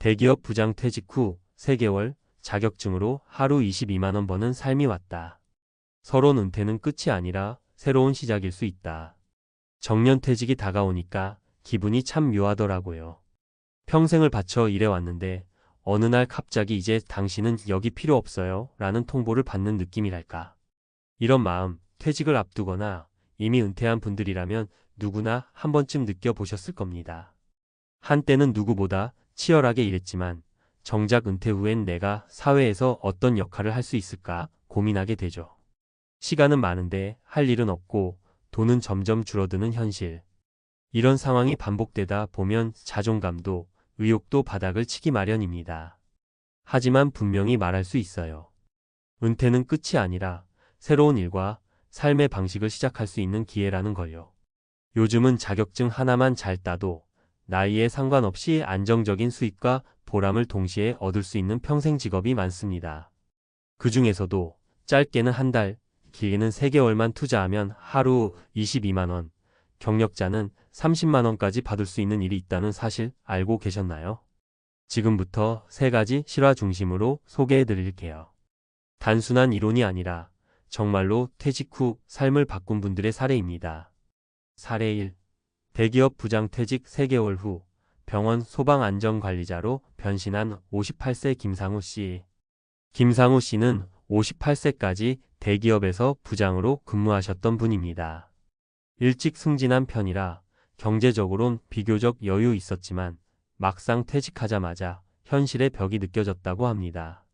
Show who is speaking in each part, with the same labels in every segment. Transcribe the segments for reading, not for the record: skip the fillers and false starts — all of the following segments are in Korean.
Speaker 1: 대기업 부장 퇴직 후 3개월 자격증으로 하루 22만 원 버는 삶이 왔다. 서론 은퇴는 끝이 아니라 새로운 시작일 수 있다. 정년퇴직이 다가오니까 기분이 참 묘하더라고요. 평생을 바쳐 일해왔는데 어느 날 갑자기 이제 당신은 여기 필요 없어요 라는 통보를 받는 느낌이랄까. 이런 마음, 퇴직을 앞두거나 이미 은퇴한 분들이라면 누구나 한 번쯤 느껴보셨을 겁니다. 한때는 누구보다 치열하게 일했지만 정작 은퇴 후엔 내가 사회에서 어떤 역할을 할 수 있을까 고민하게 되죠. 시간은 많은데 할 일은 없고 돈은 점점 줄어드는 현실. 이런 상황이 반복되다 보면 자존감도 의욕도 바닥을 치기 마련입니다. 하지만 분명히 말할 수 있어요. 은퇴는 끝이 아니라 새로운 일과 삶의 방식을 시작할 수 있는 기회라는 걸요. 요즘은 자격증 하나만 잘 따도 나이에 상관없이 안정적인 수입과 보람을 동시에 얻을 수 있는 평생 직업이 많습니다. 그 중에서도 짧게는 한 달, 길게는 3개월만 투자하면 하루 22만 원, 경력자는 30만 원까지 받을 수 있는 일이 있다는 사실 알고 계셨나요? 지금부터 3가지 실화 중심으로 소개해 드릴게요. 단순한 이론이 아니라 정말로 퇴직 후 삶을 바꾼 분들의 사례입니다. 사례 1. 대기업 부장 퇴직 3개월 후 병원 소방안전관리자로 변신한 58세 김상우 씨. 김상우 씨는 58세까지 대기업에서 부장으로 근무하셨던 분입니다. 일찍 승진한 편이라 경제적으론 비교적 여유 있었지만 막상 퇴직하자마자 현실의 벽이 느껴졌다고 합니다.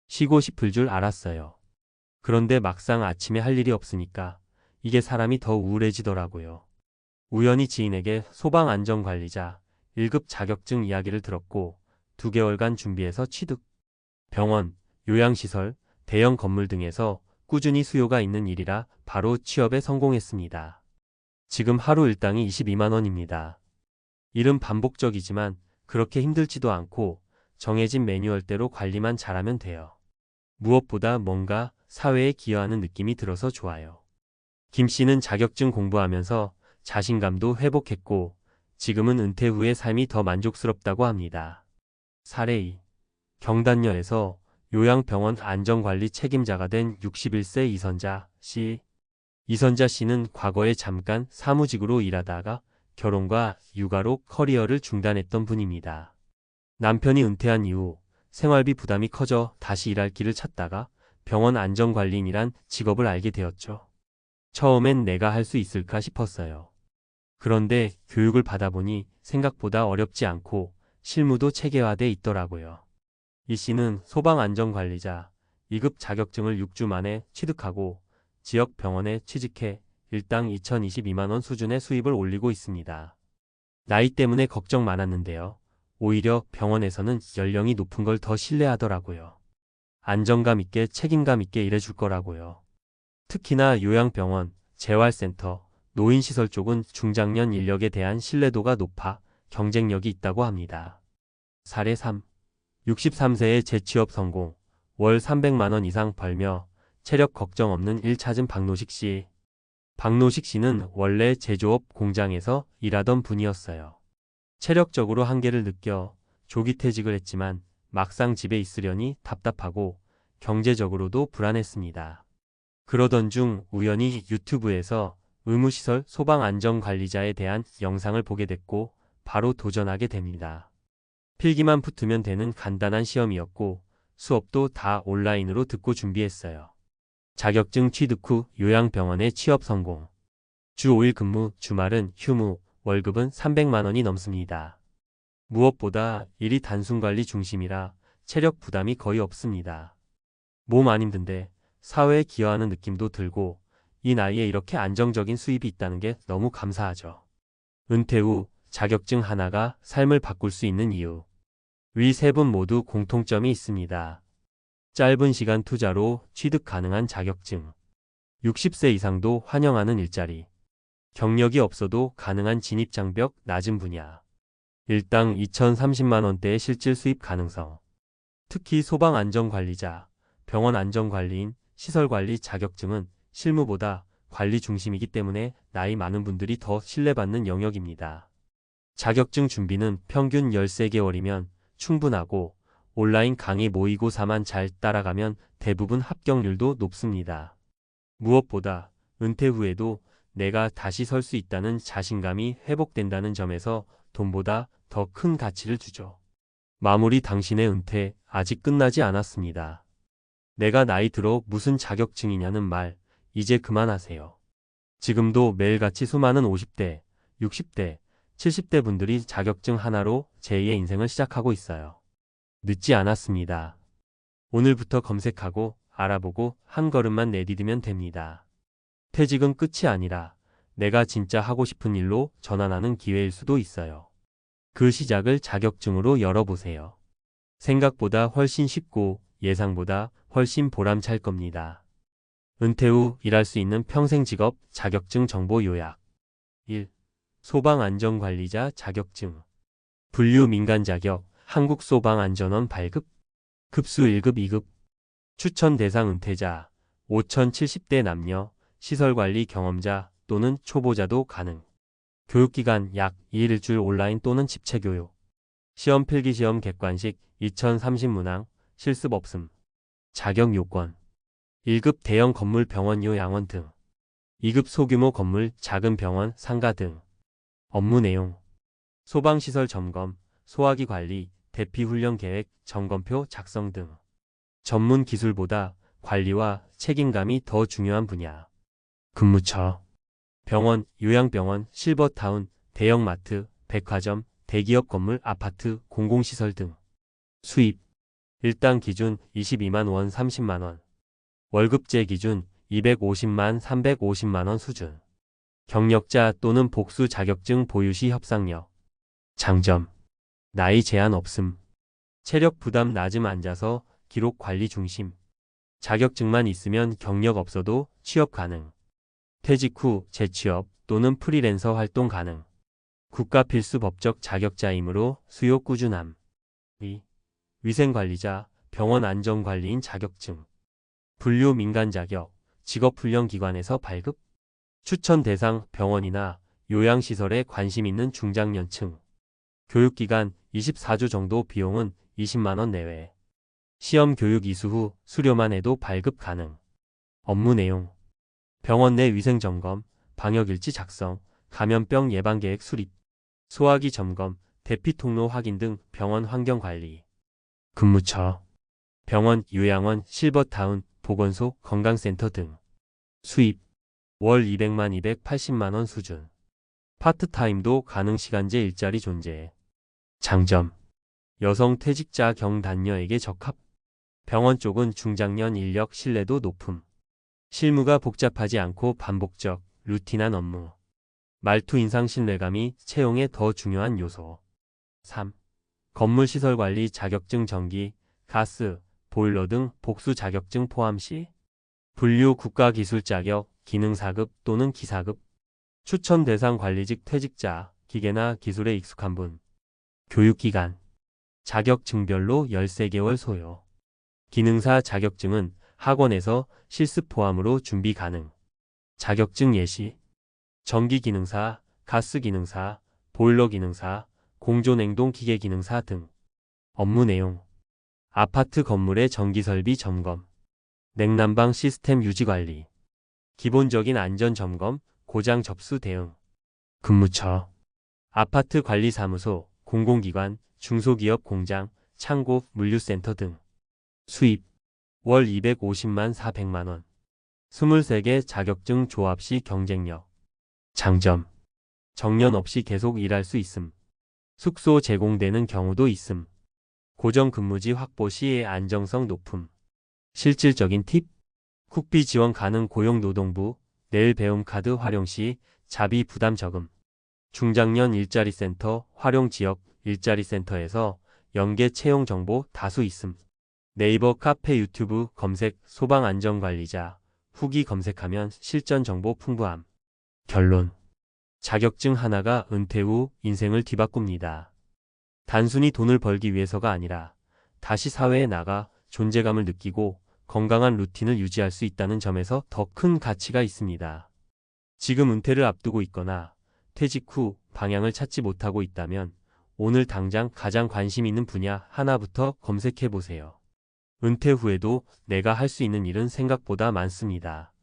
Speaker 1: 쉬고 싶을 줄 알았어요. 그런데 막상 아침에 할 일이 없으니까 이게 사람이 더 우울해지더라고요. 우연히 지인에게 소방안전관리자 1급 자격증 이야기를 들었고 2개월간 준비해서 취득. 병원, 요양시설, 대형 건물 등에서 꾸준히 수요가 있는 일이라 바로 취업에 성공했습니다. 지금 하루 일당이 22만 원입니다. 일은 반복적이지만 그렇게 힘들지도 않고 정해진 매뉴얼대로 관리만 잘하면 돼요. 무엇보다 뭔가 사회에 기여하는 느낌이 들어서 좋아요. 김 씨는 자격증 공부하면서 자신감도 회복했고 지금은 은퇴 후의 삶이 더 만족스럽다고 합니다. 사례 2. 경단녀에서 요양병원 안전관리 책임자가 된 61세 이선자 씨. 이선자 씨는 과거에 잠깐 사무직으로 일하다가 결혼과 육아로 커리어를 중단했던 분입니다. 남편이 은퇴한 이후 생활비 부담이 커져 다시 일할 길을 찾다가 병원 안전관리인이란 직업을 알게 되었죠. 처음엔 내가 할 수 있을까 싶었어요. 그런데 교육을 받아보니 생각보다 어렵지 않고 실무도 체계화돼 있더라고요. 이 씨는 소방안전관리자 2급 자격증을 6주 만에 취득하고 지역 병원에 취직해 일당 2,022만 원 수준의 수입을 올리고 있습니다. 나이 때문에 걱정 많았는데요. 오히려 병원에서는 연령이 높은 걸 더 신뢰하더라고요. 안정감 있게 책임감 있게 일해줄 거라고요. 특히나 요양병원, 재활센터, 노인시설 쪽은 중장년 인력에 대한 신뢰도가 높아 경쟁력이 있다고 합니다. 사례 3. 63세의 재취업 성공, 월 300만 원 이상 벌며 체력 걱정 없는 일 찾은 박노식 씨. 박노식 씨는 원래 제조업 공장에서 일하던 분이었어요. 체력적으로 한계를 느껴 조기 퇴직을 했지만 막상 집에 있으려니 답답하고 경제적으로도 불안했습니다. 그러던 중 우연히 유튜브에서 의무시설 소방안전관리자에 대한 영상을 보게 됐고 바로 도전하게 됩니다. 필기만 붙으면 되는 간단한 시험이었고 수업도 다 온라인으로 듣고 준비했어요. 자격증 취득 후 요양병원에 취업 성공. 주 5일 근무, 주말은 휴무, 월급은 300만 원이 넘습니다. 무엇보다 일이 단순 관리 중심이라 체력 부담이 거의 없습니다. 몸 안 힘든데 사회에 기여하는 느낌도 들고 이 나이에 이렇게 안정적인 수입이 있다는 게 너무 감사하죠. 은퇴 후 자격증 하나가 삶을 바꿀 수 있는 이유. 위 3분 모두 공통점이 있습니다. 짧은 시간 투자로 취득 가능한 자격증. 60세 이상도 환영하는 일자리. 경력이 없어도 가능한 진입장벽 낮은 분야. 일당 2,030만 원대의 실질 수입 가능성. 특히 소방안전관리자, 병원안전관리인, 시설관리 자격증은 실무보다 관리 중심이기 때문에 나이 많은 분들이 더 신뢰받는 영역입니다. 자격증 준비는 평균 13개월이면 충분하고 온라인 강의 모의고사만 잘 따라가면 대부분 합격률도 높습니다. 무엇보다 은퇴 후에도 내가 다시 설 수 있다는 자신감이 회복된다는 점에서 돈보다 더 큰 가치를 주죠. 마무리 당신의 은퇴 아직 끝나지 않았습니다. 내가 나이 들어 무슨 자격증이냐는 말 이제 그만하세요. 지금도 매일같이 수많은 50대, 60대, 70대 분들이 자격증 하나로 제2의 인생을 시작하고 있어요. 늦지 않았습니다. 오늘부터 검색하고 알아보고 한 걸음만 내디디면 됩니다. 퇴직은 끝이 아니라 내가 진짜 하고 싶은 일로 전환하는 기회일 수도 있어요. 그 시작을 자격증으로 열어보세요. 생각보다 훨씬 쉽고 예상보다 훨씬 보람찰 겁니다. 은퇴 후 일할 수 있는 평생 직업 자격증 정보 요약. 1. 소방안전관리자 자격증. 분류 민간 자격 한국소방안전원 발급. 급수 1급 2급. 추천 대상 은퇴자 5070대 남녀, 시설관리 경험자 또는 초보자도 가능. 교육기간 약 2일 일주일 온라인 또는 집체교육. 시험 필기시험 객관식 2030 문항, 실습 없음. 자격 요건 1급 대형 건물 병원 요양원 등 2급 소규모 건물 작은 병원 상가 등 업무 내용 소방시설 점검, 소화기 관리, 대피 훈련 계획, 점검표 작성 등 전문 기술보다 관리와 책임감이 더 중요한 분야. 근무처 병원, 요양병원, 실버타운, 대형마트, 백화점, 대기업 건물, 아파트, 공공시설 등 수입 일당 기준 22만 원 30만 원 월급제 기준 250만 350만 원 수준 경력자 또는 복수 자격증 보유 시 협상력 장점 나이 제한 없음 체력 부담 낮음 앉아서 기록 관리 중심 자격증만 있으면 경력 없어도 취업 가능 퇴직 후 재취업 또는 프리랜서 활동 가능 국가 필수 법적 자격자이므로 수요 꾸준함 2. 위생관리자 병원 안전관리인 자격증 분류 민간 자격 직업훈련기관에서 발급 추천 대상 병원이나 요양시설에 관심 있는 중장년층 교육기간 24주 정도 비용은 20만 원 내외 시험 교육 이수 후 수료만 해도 발급 가능 업무 내용 병원 내 위생점검, 방역일지 작성, 감염병 예방계획 수립, 소화기 점검, 대피통로 확인 등 병원 환경관리 근무처 병원, 요양원, 실버타운, 보건소, 건강센터 등 수입 월 200만 280만 원 수준 파트타임도 가능 시간제 일자리 존재 장점 여성 퇴직자 경단녀에게 적합 병원 쪽은 중장년 인력 신뢰도 높음 실무가 복잡하지 않고 반복적, 루틴한 업무 말투 인상 신뢰감이 채용에 더 중요한 요소 3. 건물시설관리 자격증 전기, 가스, 보일러 등 복수 자격증 포함 시 분류 국가기술 자격, 기능 4급 또는 기사급 추천 대상 관리직 퇴직자, 기계나 기술에 익숙한 분 교육기간 자격증별로 13개월 소요 기능사 자격증은 학원에서 실습 포함으로 준비 가능 자격증 예시 전기기능사, 가스기능사, 보일러기능사, 공조냉동기계기능사 등 업무 내용 아파트 건물의 전기설비 점검 냉난방 시스템 유지관리 기본적인 안전점검, 고장 접수 대응 근무처 아파트 관리사무소, 공공기관, 중소기업 공장, 창고, 물류센터 등 수입 월 250만 400만 원 23개 자격증 조합 시 경쟁력 장점 정년 없이 계속 일할 수 있음 숙소 제공되는 경우도 있음 고정 근무지 확보 시의 안정성 높음 실질적인 팁 국비 지원 가능 고용노동부 내일 배움 카드 활용 시 자비 부담 적음 중장년 일자리 센터 활용 지역 일자리 센터에서 연계 채용 정보 다수 있음 네이버 카페 유튜브 검색 소방안전관리자 후기 검색하면 실전 정보 풍부함 결론 자격증 하나가 은퇴 후 인생을 뒤바꿉니다. 단순히 돈을 벌기 위해서가 아니라 다시 사회에 나가 존재감을 느끼고 건강한 루틴을 유지할 수 있다는 점에서 더 큰 가치가 있습니다. 지금 은퇴를 앞두고 있거나 퇴직 후 방향을 찾지 못하고 있다면 오늘 당장 가장 관심 있는 분야 하나부터 검색해 보세요. 은퇴 후에도 내가 할 수 있는 일은 생각보다 많습니다.